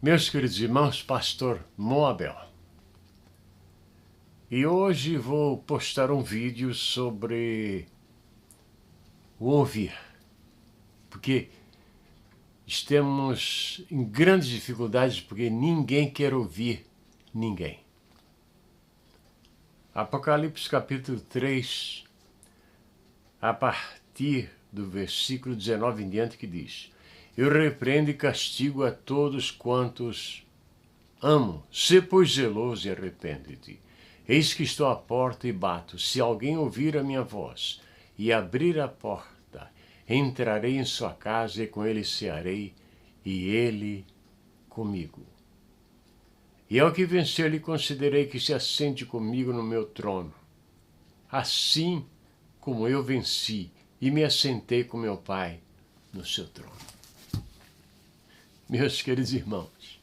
Meus queridos irmãos, pastor Moabel. E hoje vou postar um vídeo sobre o ouvir, porque estamos em grandes dificuldades porque ninguém quer ouvir ninguém. Apocalipse capítulo 3, a partir do versículo 19 em diante, que diz: Eu repreendo e castigo a todos quantos amo. Sê, pois, zeloso e arrepende-te. Eis que estou à porta e bato. Se alguém ouvir a minha voz e abrir a porta, entrarei em sua casa e com ele cearei, e ele comigo. E ao que vencer lhe concederei que se assente comigo no meu trono, assim como eu venci e me assentei com meu Pai no seu trono. Meus queridos irmãos,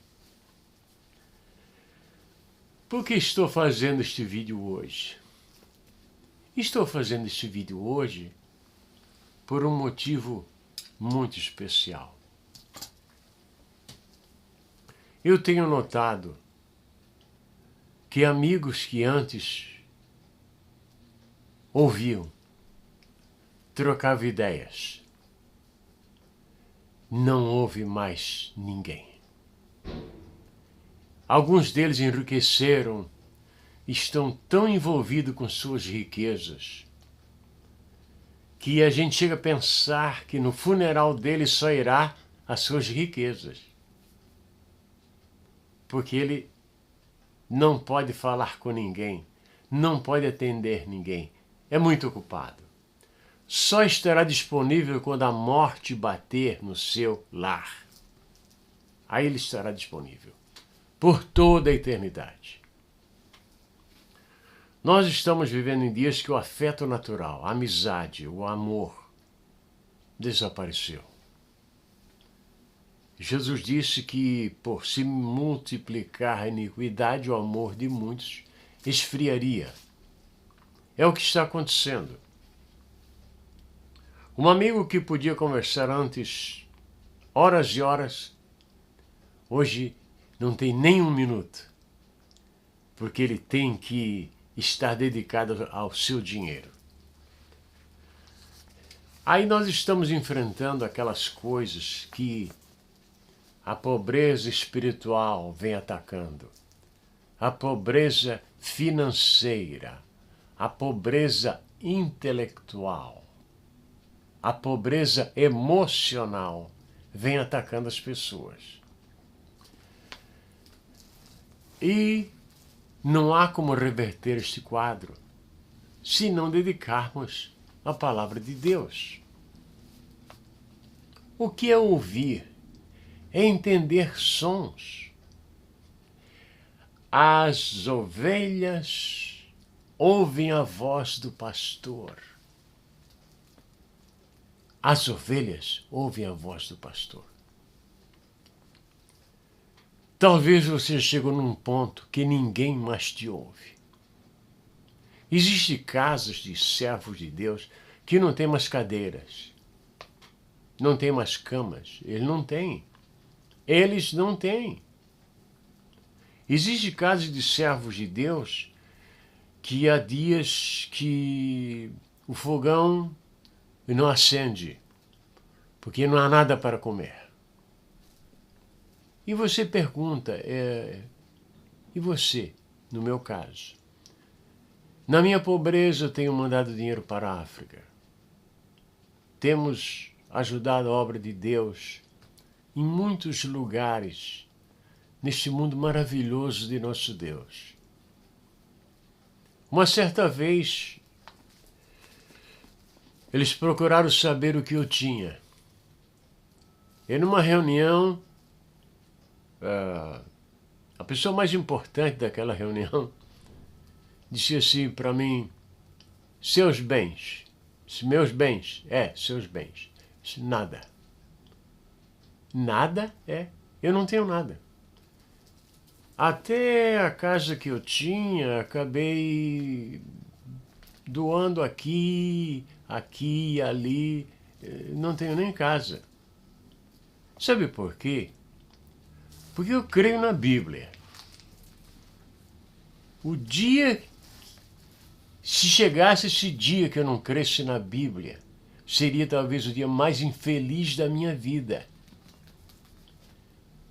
por que estou fazendo este vídeo hoje? Estou fazendo este vídeo hoje por um motivo muito especial. Eu tenho notado que amigos que antes ouviam, trocavam ideias, não ouve mais ninguém. Alguns deles enriqueceram, estão tão envolvidos com suas riquezas, que a gente chega a pensar que no funeral deles só irá as suas riquezas. Porque ele não pode falar com ninguém, não pode atender ninguém, é muito ocupado. Só estará disponível quando a morte bater no seu lar. Aí ele estará disponível por toda a eternidade. Nós estamos vivendo em dias que o afeto natural, a amizade, o amor desapareceu. Jesus disse que por se multiplicar a iniquidade, o amor de muitos esfriaria. É o que está acontecendo. Um amigo que podia conversar antes horas e horas, hoje não tem nem um minuto, porque ele tem que estar dedicado ao seu dinheiro. Aí nós estamos enfrentando aquelas coisas que a pobreza espiritual vem atacando, a pobreza financeira, a pobreza intelectual, a pobreza emocional vem atacando as pessoas. E não há como reverter este quadro se não dedicarmos à palavra de Deus. O que é ouvir? É entender sons. As ovelhas ouvem a voz do pastor. As ovelhas ouvem a voz do pastor. Talvez você chegue num ponto que ninguém mais te ouve. Existem casas de servos de Deus que não tem mais cadeiras, não tem mais camas. Eles não têm. Existem casas de servos de Deus que há dias que o fogão não acende, porque não há nada para comer. E você pergunta, e você, no meu caso? Na minha pobreza eu tenho mandado dinheiro para a África. Temos ajudado a obra de Deus em muitos lugares, neste mundo maravilhoso de nosso Deus. Uma certa vez, eles procuraram saber o que eu tinha. E numa reunião, a pessoa mais importante daquela reunião disse assim para mim: seus bens. Meus bens? Seus bens. Disse, nada. Nada? Eu não tenho nada. Até a casa que eu tinha, acabei doando aqui e ali. Não tenho nem casa. Sabe por quê? Porque eu creio na Bíblia. O dia, se chegasse esse dia que eu não cresce na Bíblia, seria talvez o dia mais infeliz da minha vida.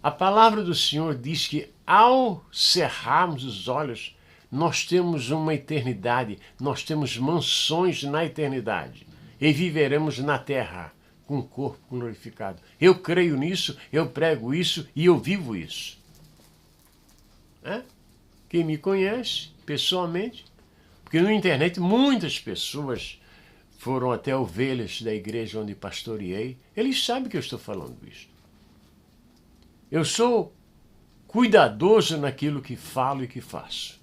A palavra do Senhor diz que ao cerrarmos os olhos, nós temos uma eternidade, nós temos mansões na eternidade e viveremos na terra com o corpo glorificado. Eu creio nisso, eu prego isso e eu vivo isso. Quem me conhece pessoalmente, porque na internet muitas pessoas foram até ovelhas da igreja onde pastoreei, eles sabem que eu estou falando isso. Eu sou cuidadoso naquilo que falo e que faço.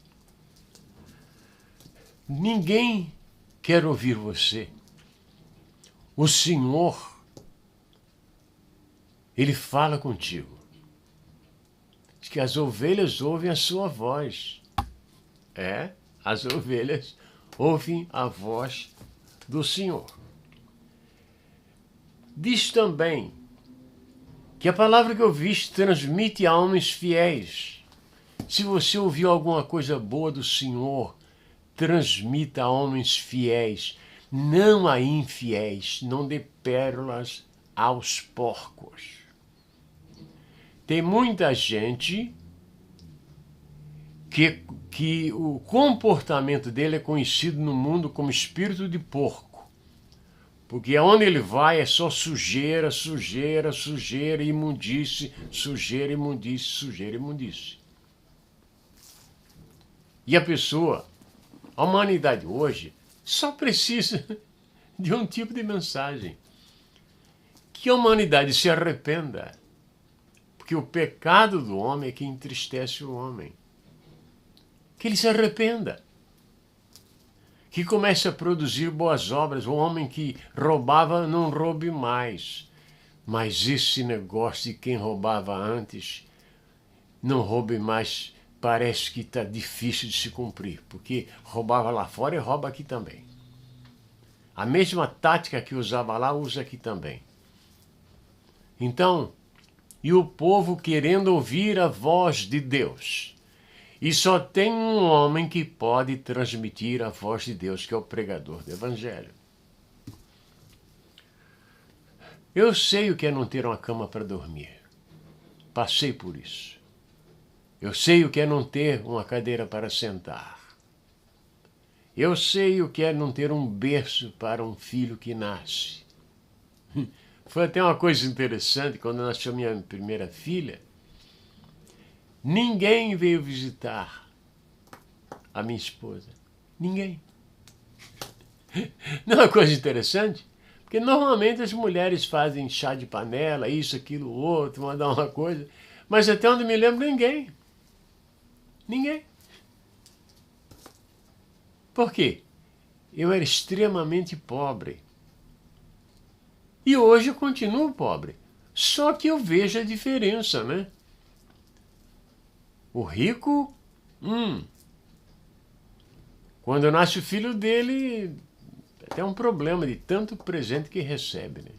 Ninguém quer ouvir você. O Senhor, Ele fala contigo. Diz que as ovelhas ouvem a sua voz. As ovelhas ouvem a voz do Senhor. Diz também que a palavra que ouviste transmite a homens fiéis. Se você ouviu alguma coisa boa do Senhor, transmita a homens fiéis, não a infiéis, não dê pérolas aos porcos. Tem muita gente que o comportamento dele é conhecido no mundo como espírito de porco. Porque aonde ele vai é só sujeira, sujeira, sujeira, imundície, sujeira, imundície, sujeira, imundície. E a pessoa, a humanidade hoje, só precisa de um tipo de mensagem. Que a humanidade se arrependa. Porque o pecado do homem é que entristece o homem. Que ele se arrependa. Que comece a produzir boas obras. O homem que roubava não roube mais. Mas esse negócio de quem roubava antes, não roube mais, parece que está difícil de se cumprir. Porque roubava lá fora e rouba aqui também. A mesma tática que usava lá, usa aqui também. Então, e o povo querendo ouvir a voz de Deus. E só tem um homem que pode transmitir a voz de Deus, que é o pregador do Evangelho. Eu sei o que é não ter uma cama para dormir. Passei por isso. Eu sei o que é não ter uma cadeira para sentar. Eu sei o que é não ter um berço para um filho que nasce. Foi até uma coisa interessante, quando nasceu minha primeira filha, ninguém veio visitar a minha esposa. Ninguém. Não é uma coisa interessante? Porque normalmente as mulheres fazem chá de panela, isso, aquilo, outro, mandar uma coisa. Mas até onde me lembro, ninguém. Ninguém. Por quê? Eu era extremamente pobre. E hoje eu continuo pobre. Só que eu vejo a diferença, né? O rico, quando nasce o filho dele, tem um problema de tanto presente que recebe, né?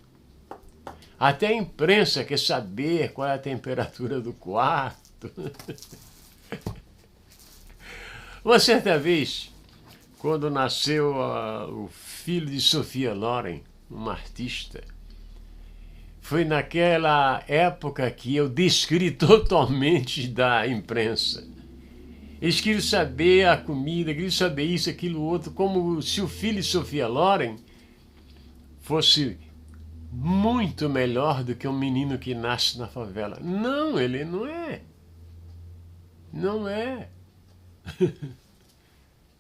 Até a imprensa quer saber qual é a temperatura do quarto. Uma certa vez, quando nasceu o filho de Sophia Loren, uma artista, foi naquela época que eu descri totalmente da imprensa. Eles queriam saber a comida, queriam saber isso, aquilo, outro, como se o filho de Sophia Loren fosse muito melhor do que um menino que nasce na favela. Não, ele não é. Não é.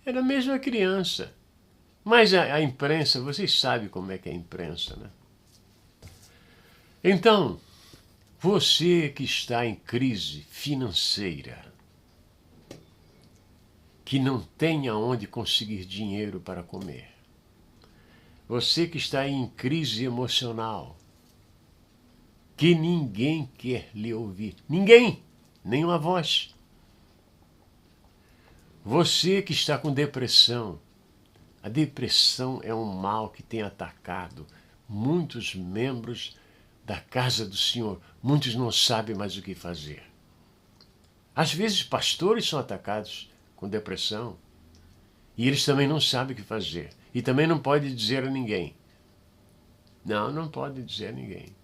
Era a mesma criança. Mas a imprensa, vocês sabem como é que é a imprensa, né? Então, você que está em crise financeira, que não tem aonde conseguir dinheiro para comer, você que está em crise emocional, que ninguém quer lhe ouvir, ninguém, nenhuma voz. Você que está com depressão, a depressão é um mal que tem atacado muitos membros da casa do Senhor. Muitos não sabem mais o que fazer. Às vezes, pastores são atacados com depressão e eles também não sabem o que fazer. E também não pode dizer a ninguém. Não pode dizer a ninguém.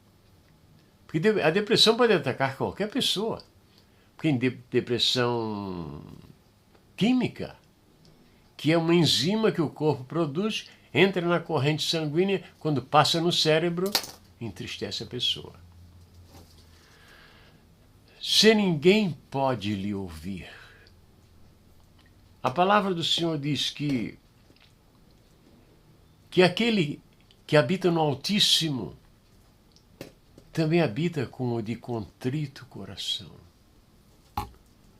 Porque a depressão pode atacar qualquer pessoa. Porque em depressão química, que é uma enzima que o corpo produz, entra na corrente sanguínea, quando passa no cérebro, entristece a pessoa. Se ninguém pode lhe ouvir, a palavra do Senhor diz que aquele que habita no Altíssimo também habita com o de contrito coração.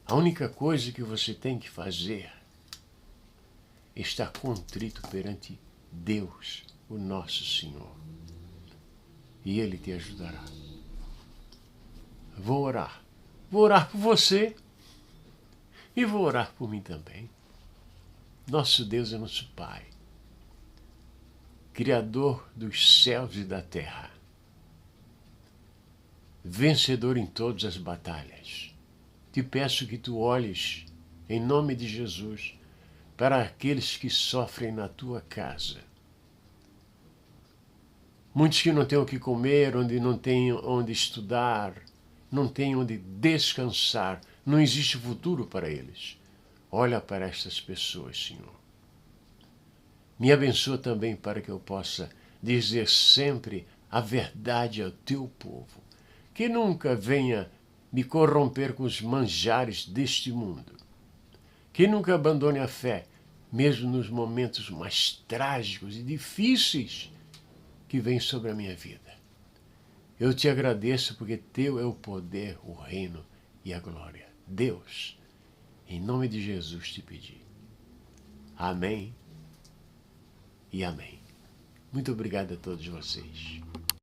A única coisa que você tem que fazer é estar contrito perante Deus, o nosso Senhor. E Ele te ajudará. Vou orar. Vou orar por você e vou orar por mim também. Nosso Deus é nosso Pai, Criador dos céus e da terra, vencedor em todas as batalhas. Te peço que tu olhes, em nome de Jesus, para aqueles que sofrem na tua casa. Muitos que não têm o que comer, onde não têm onde estudar, não têm onde descansar, não existe futuro para eles. Olha para estas pessoas, Senhor. Me abençoa também para que eu possa dizer sempre a verdade ao teu povo, que nunca venha me corromper com os manjares deste mundo, que nunca abandone a fé, mesmo nos momentos mais trágicos e difíceis que vêm sobre a minha vida. Eu te agradeço porque teu é o poder, o reino e a glória. Deus, em nome de Jesus te pedi. Amém e amém. Muito obrigado a todos vocês.